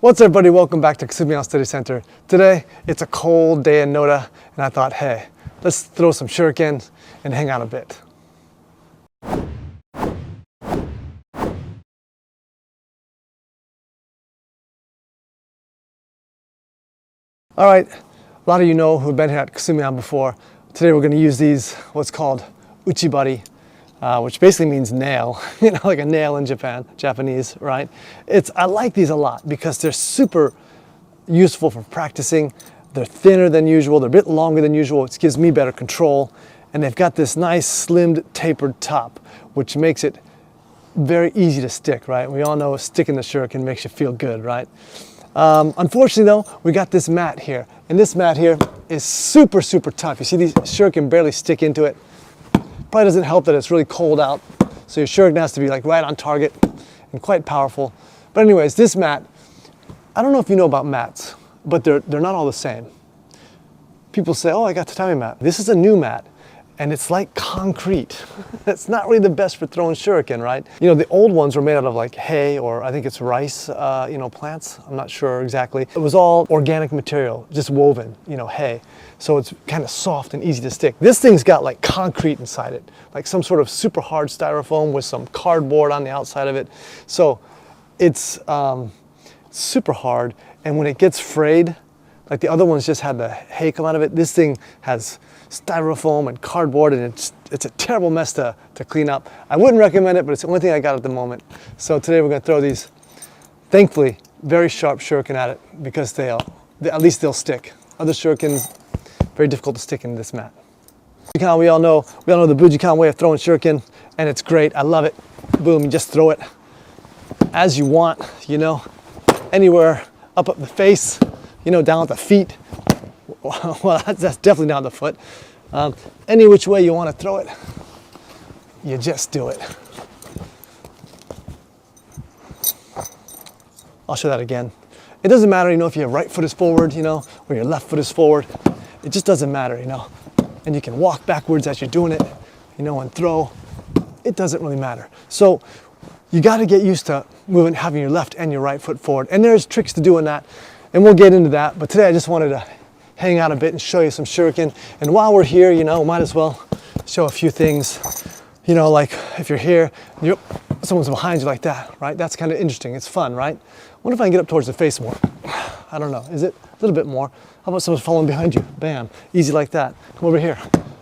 What's up, everybody? Welcome back to Kasumian Study Center. Today, it's a cold day in Noda, and I thought, hey, let's throw some shurikens and hang out a bit. All right, a lot of you know who've been here at Kasumian before. Today we're going to use these, what's called uchibari, which basically means nail, like a nail in Japanese, right? I like these a lot because they're super useful for practicing. They're thinner than usual, they're a bit longer than usual, which gives me better control. And they've got this nice slimmed tapered top, which makes it very easy to stick, right? We all know sticking the shuriken makes you feel good, right? Unfortunately though, we got this mat here, and this mat here is super tough. You see these shuriken barely stick into it. Probably doesn't help that it's really cold out, so your shuriken has to be like right on target and quite powerful. But anyways, this mat, I don't know if you know about mats, but they're not all the same. People say, oh, I got the tatami mat. This is a new mat, and it's like concrete. It's not really the best for throwing shuriken, right? You know, the old ones were made out of like hay, or I think it's rice, plants. I'm not sure exactly. It was all organic material, just woven, hay. So it's kind of soft and easy to stick. This thing's got like concrete inside it, like some sort of super hard styrofoam with some cardboard on the outside of it. So it's super hard, and when it gets frayed, like the other ones just had the hay come out of it, this thing has styrofoam and cardboard, and it's a terrible mess to clean up. I wouldn't recommend it, but it's the only thing I got at the moment. So today we're going to throw these, thankfully, very sharp shuriken at it, because at least they'll stick. Other shurikens, very difficult to stick in this mat. Bujinkan, we all know the Bujinkan way of throwing shuriken, and it's great. I love it. Boom, you just throw it as you want, anywhere up the face, down at the feet. Well, that's definitely down the foot. Any which way you want to throw it, you just do it. I'll show that again. It doesn't matter, if your right foot is forward, or your left foot is forward. It just doesn't matter, And you can walk backwards as you're doing it, and throw. It doesn't really matter. So you got to get used to having your left and your right foot forward. And there's tricks to doing that, and we'll get into that. But today I just wanted to hang out a bit and show you some shuriken. And while we're here, might as well show a few things. Like if you're here, someone's behind you like that, right? That's kind of interesting. It's fun, right? I wonder if I can get up towards the face more. I don't know. Is it a little bit more? How about someone's following behind you? Bam. Easy like that. Come over here.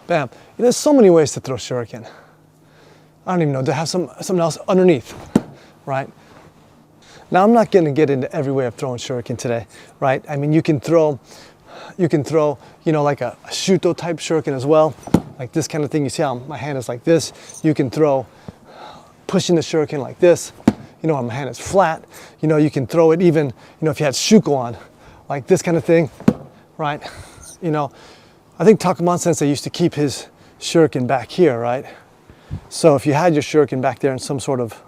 Bam. There's so many ways to throw shuriken. I don't even know. To have something else underneath, right? Now, I'm not going to get into every way of throwing shuriken today, right? I mean, you can throw, like a shuto type shuriken as well, like this kind of thing. You see how my hand is like this? You can throw pushing the shuriken like this. My hand is flat. You can throw it even, if you had shuko on, like this kind of thing, right? I think Takuman Sensei used to keep his shuriken back here, right? So if you had your shuriken back there in some sort of,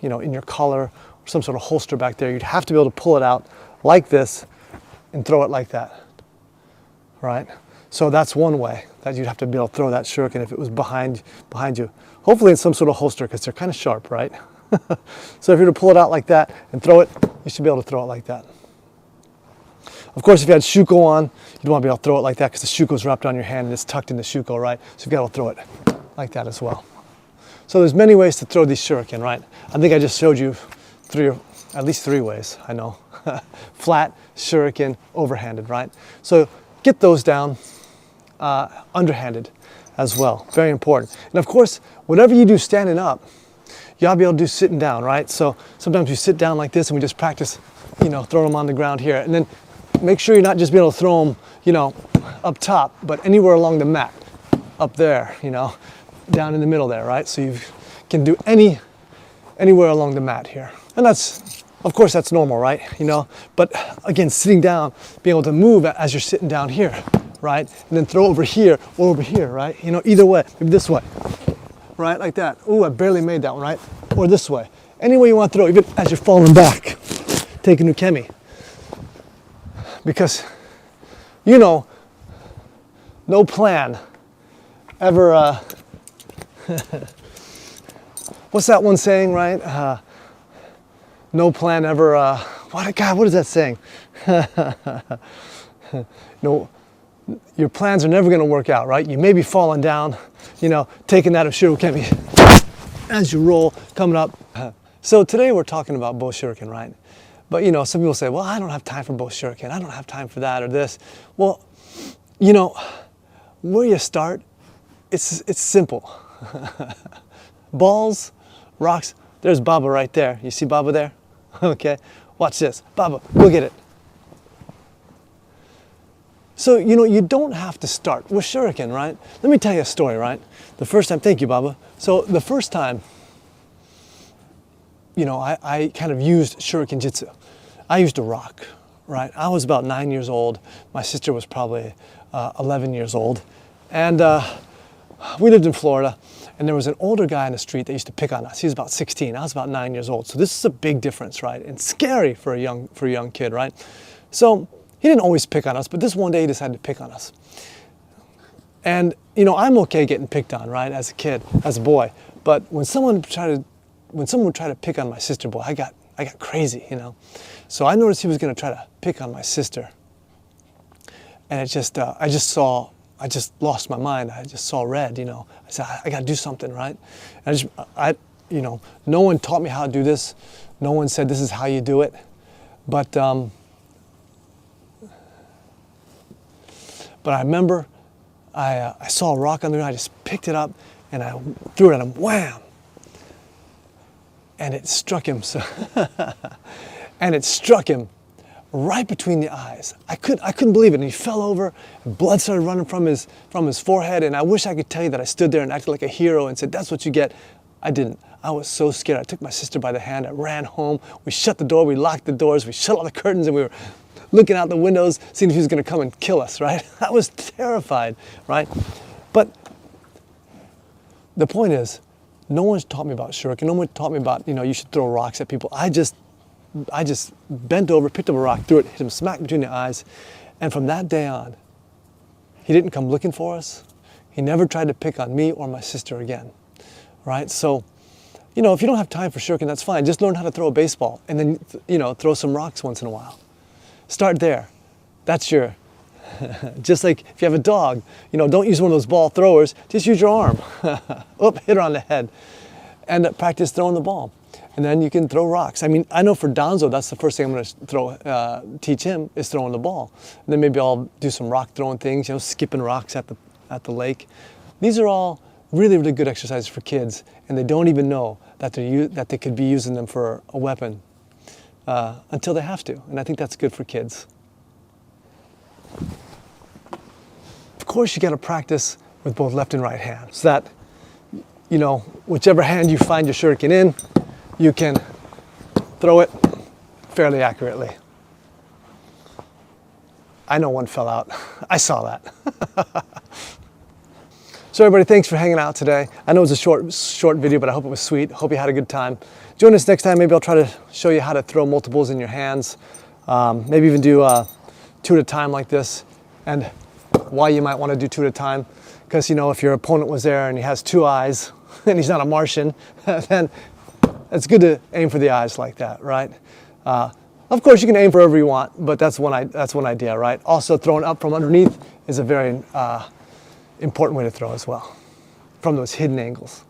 in your collar, or some sort of holster back there, you'd have to be able to pull it out like this and throw it like that, right? So that's one way that you'd have to be able to throw that shuriken if it was behind you. Hopefully in some sort of holster, because they're kind of sharp, right? So if you were to pull it out like that and throw it, you should be able to throw it like that. Of course, if you had shuko on, you'd want to be able to throw it like that, because the shuko's wrapped on your hand and it's tucked in the shuko, right? So you've got to throw it like that as well. So there's many ways to throw these shuriken, right? I think I just showed you at least three ways, I know. Flat, shuriken, overhanded, right? So get those down underhanded as well. Very important. And of course, whatever you do standing up, you ought to be able to do sitting down, right? So sometimes you sit down like this and we just practice, throwing them on the ground here. And then make sure you're not just being able to throw them, up top, but anywhere along the mat, up there, down in the middle there, right? So you can do anywhere along the mat here. And of course that's normal, right? But again, sitting down, being able to move as you're sitting down here, right? And then throw over here or over here, right? Either way, maybe this way, right? Like that. Ooh, I barely made that one, right? Or this way. Any way you want to throw, even as you're falling back, take a nukemi. Because, no plan ever, what's that one saying, right? No plan ever, God, what is that saying? No, your plans are never going to work out, right? You may be falling down, taking that of shuriken as you roll, coming up. So today we're talking about bow shuriken, right? But some people say, well, I don't have time for bow shuriken. I don't have time for that or this. Well, where you start, it's simple. Balls, rocks. There's Baba right there. You see Baba there? Okay, watch this. Baba, go get it. So, you don't have to start with shuriken, right? Let me tell you a story, right? The first time, thank you, Baba. So the first time, I kind of used shuriken jitsu. I used a rock, right? I was about 9 years old. My sister was probably 11 years old. And we lived in Florida, and there was an older guy on the street that used to pick on us. He was about 16. I was about 9 years old. So this is a big difference, right? And scary for a young kid, right? So he didn't always pick on us, but this one day he decided to pick on us. And I'm okay getting picked on, right, as a kid, as a boy. But when someone would try to pick on my sister, boy, I got crazy, So I noticed he was going to try to pick on my sister, and I just lost my mind. I just saw red, I said, I got to do something, right? And no one taught me how to do this. No one said this is how you do it, but I remember I saw a rock on the ground. I just picked it up and I threw it at him. Wham! And it struck him. And it struck him right between the eyes. I couldn't believe it. And he fell over. And blood started running from his forehead. And I wish I could tell you that I stood there and acted like a hero and said, "That's what you get." I didn't. I was so scared. I took my sister by the hand. I ran home. We shut the door. We locked the doors. We shut all the curtains, and we were looking out the windows, seeing if he was going to come and kill us, right? I was terrified, right? But the point is, no one's taught me about shuriken. No one taught me about, you should throw rocks at people. I just bent over, picked up a rock, threw it, hit him smack between the eyes. And from that day on, he didn't come looking for us. He never tried to pick on me or my sister again, right? So, if you don't have time for shuriken, that's fine. Just learn how to throw a baseball and then, throw some rocks once in a while. Start there. That's your, just like if you have a dog, don't use one of those ball throwers, just use your arm. Hit her on the head. And practice throwing the ball. And then you can throw rocks. I mean, I know for Donzo, that's the first thing I'm going to teach him is throwing the ball. And then maybe I'll do some rock throwing things, skipping rocks at the lake. These are all really, really good exercises for kids, and they don't even know that they could be using them for a weapon. Until they have to, and I think that's good for kids. Of course, you got to practice with both left and right hand, so that, whichever hand you find your shuriken in, you can throw it fairly accurately. I know one fell out. I saw that. So everybody, thanks for hanging out today. I know it was a short video, but I hope it was sweet. Hope you had a good time. Join us next time. Maybe I'll try to show you how to throw multiples in your hands. Maybe even do 2 at a time like this. And why you might want to do 2 at a time. Because, if your opponent was there and he has 2 eyes and he's not a Martian, then it's good to aim for the eyes like that, right? Of course, you can aim for wherever you want, but that's one idea, right? Also, throwing up from underneath is a very important way to throw as well, from those hidden angles.